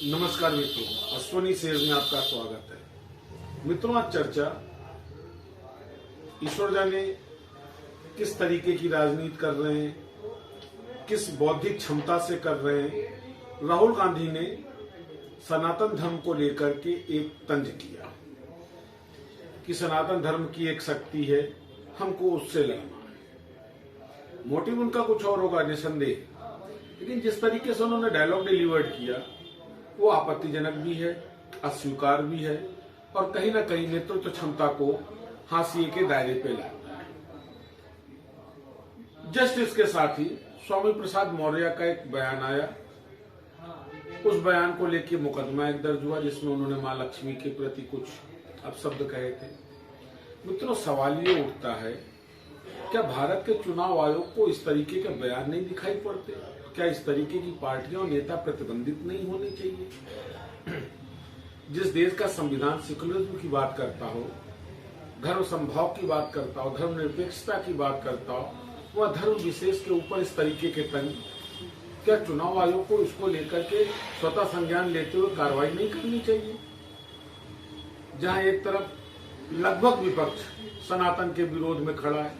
नमस्कार मित्रों, अश्वनी सेज में आपका स्वागत है। मित्रों, आज चर्चा ईश्वर जाने किस तरीके की राजनीति कर रहे हैं, किस बौद्धिक क्षमता से कर रहे हैं। राहुल गांधी ने सनातन धर्म को लेकर के एक तंज किया कि सनातन धर्म की एक शक्ति है, हमको उससे लड़ना है। मोटिव उनका कुछ और होगा निसंदेह, लेकिन जिस तरीके से उन्होंने डायलॉग डिलीवर्ड किया वो आपत्तिजनक भी है, अस्वीकार भी है और कहीं ना कहीं नेतृत्व क्षमता को हाशिए के दायरे पे लाता है। जस्ट इसके साथ ही स्वामी प्रसाद मौर्य का एक बयान आया। उस बयान को लेकर मुकदमा एक दर्ज हुआ जिसमें उन्होंने मां लक्ष्मी के प्रति कुछ अपशब्द कहे थे। मित्रों, सवाल ये उठता है, क्या भारत के चुनाव आयोग को इस तरीके के बयान नहीं दिखाई पड़ते? क्या इस तरीके की पार्टियां और नेता प्रतिबंधित नहीं होने चाहिए? जिस देश का संविधान सेकुलरिज्म की बात करता हो, धर्म संभाव की बात करता हो, धर्मनिरपेक्षता की बात करता हो, वह धर्म विशेष के ऊपर इस तरीके के तंज, क्या चुनाव आयोग को इसको लेकर के स्वतः संज्ञान लेते हुए कार्रवाई नहीं करनी चाहिए? जहां एक तरफ लगभग विपक्ष सनातन के विरोध में खड़ा है,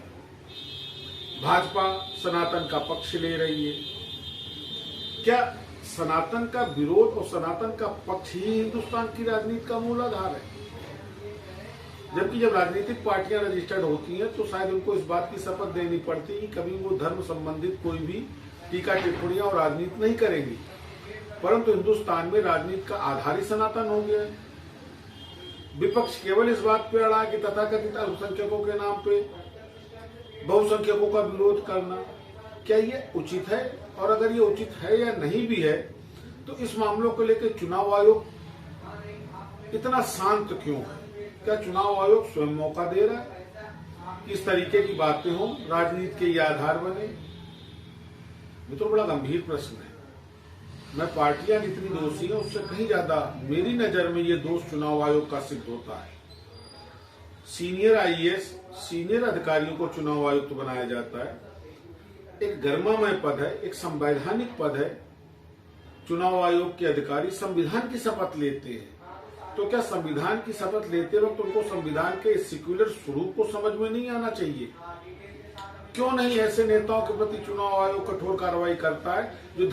भाजपा सनातन का पक्ष ले रही है। क्या सनातन का विरोध और सनातन का पक्ष ही हिंदुस्तान की राजनीति का मूल आधार है? जबकि जब राजनीतिक पार्टियां रजिस्टर्ड होती हैं तो शायद उनको इस बात की शपथ देनी पड़ती है कि कभी वो धर्म संबंधित कोई भी टीका टिप्पणियां और राजनीति नहीं करेंगी। परंतु हिंदुस्तान में राजनीति का आधार ही सनातन हो गया है। विपक्ष केवल इस बात पे अड़ा कि तथाकथित अल्पसंख्यकों के नाम पे बहुसंख्यकों का विरोध करना, क्या ये उचित है? और अगर ये उचित है या नहीं भी है तो इस मामलों को लेकर चुनाव आयोग इतना शांत क्यों है? क्या चुनाव आयोग स्वयं मौका दे रहा है कि इस तरीके की बातें हो, राजनीति के ये आधार बने? मित्रों, बड़ा गंभीर प्रश्न है। मैं पार्टियां जितनी दोषी है उससे कहीं ज्यादा मेरी नजर में ये दोष चुनाव आयोग का सिद्ध होता है। सीनियर आईएएस, सीनियर अधिकारियों को चुनाव आयुक्त बनाया जाता है। एक गरिमामय पद है, एक संवैधानिक पद है। चुनाव आयोग के अधिकारी संविधान की शपथ लेते हैं, तो क्या संविधान की शपथ लेते वक्त उनको संविधान के सेक्युलर स्वरूप को समझ में नहीं आना चाहिए? क्यों नहीं ऐसे नेताओं के प्रति चुनाव आयोग कठोर कार्रवाई करता है जो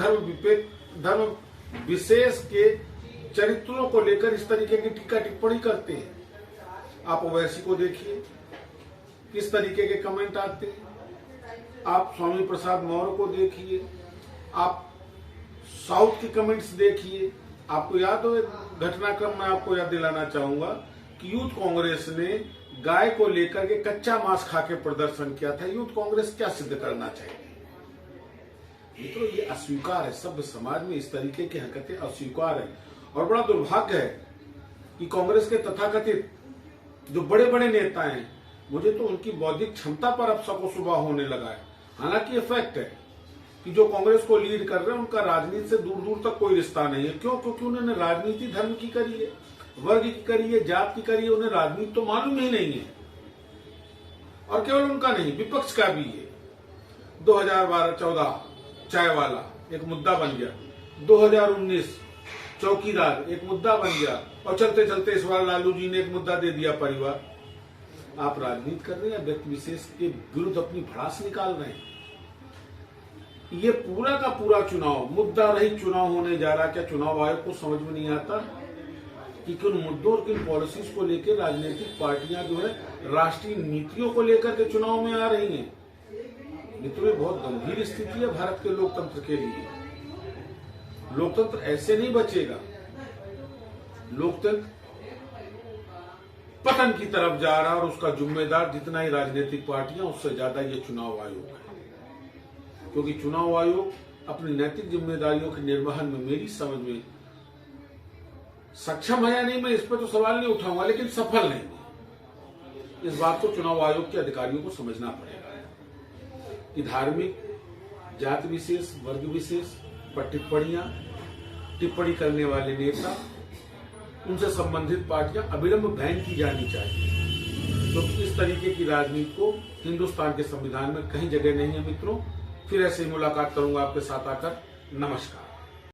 धर्म विशेष के चरित्रों को लेकर इस तरीके की टीका टिप्पणी करते हैं? आप ओवैसी को देखिए, किस तरीके के कमेंट आते हैं। आप स्वामी प्रसाद मौर्य को देखिए, आप साउथ के कमेंट्स देखिए। आपको याद हो घटनाक्रम, मैं आपको याद दिलाना चाहूंगा कि यूथ कांग्रेस ने गाय को लेकर के कच्चा मांस खा के प्रदर्शन किया था। यूथ कांग्रेस क्या सिद्ध करना चाहिए? मित्रों, ये अस्वीकार है। सभ्य समाज में इस तरीके की हरकतें अस्वीकार है और बड़ा दुर्भाग्य है कि कांग्रेस के तथाकथित जो बड़े बड़े नेता हैं, मुझे तो उनकी बौद्धिक क्षमता पर अब शको-शुबा होने लगा है। हालांकि ये फैक्ट है कि जो कांग्रेस को लीड कर रहे हैं उनका राजनीति से दूर दूर तक कोई रिश्ता नहीं है। क्यों? क्योंकि उन्होंने राजनीति धर्म की करी है, वर्ग की करी है, जात की करी है, उन्हें राजनीति तो मालूम ही नहीं है। और केवल उनका नहीं, विपक्ष का भी है। 2012-14 चाय वाला एक मुद्दा बन गया, 2019 चौकीदार एक मुद्दा बन गया और चलते चलते इस बार लालू जी ने एक मुद्दा दे दिया परिवार। आप राजनीति कर रहे हैं, व्यक्ति विशेष के विरुद्ध अपनी भड़ास निकाल रहे हैं। ये पूरा का पूरा चुनाव मुद्दा रहित चुनाव होने जा रहा। क्या चुनाव आयोग को समझ में नहीं आता कि किन मुद्दों और किन पॉलिसीज को लेकर राजनीतिक पार्टियां जो है राष्ट्रीय नीतियों को लेकर के चुनाव में आ रही हैं? मित्रों, बहुत गंभीर स्थिति है भारत के लोकतंत्र के लिए। लोकतंत्र ऐसे नहीं बचेगा। लोकतंत्र पतन की तरफ जा रहा है और उसका जिम्मेदार जितना ही राजनीतिक पार्टियां, उससे ज्यादा ये चुनाव आयोग है। क्योंकि चुनाव आयोग अपनी नैतिक जिम्मेदारियों के निर्वहन में मेरी समझ में सक्षम है या नहीं, मैं इस पर तो सवाल नहीं उठाऊंगा, लेकिन सफल नहीं है। इस बात को चुनाव आयोग के अधिकारियों को समझना पड़ेगा कि धार्मिक, जाति विशेष, वर्ग विशेष पर टिप्पणी करने वाले नेता, उनसे संबंधित पार्टियां अविलंब बैन की जानी चाहिए। तो इस तरीके की राजनीति को हिंदुस्तान के संविधान में कहीं जगह नहीं है। मित्रों, फिर ऐसे ही मुलाकात करूंगा आपके साथ आकर। नमस्कार।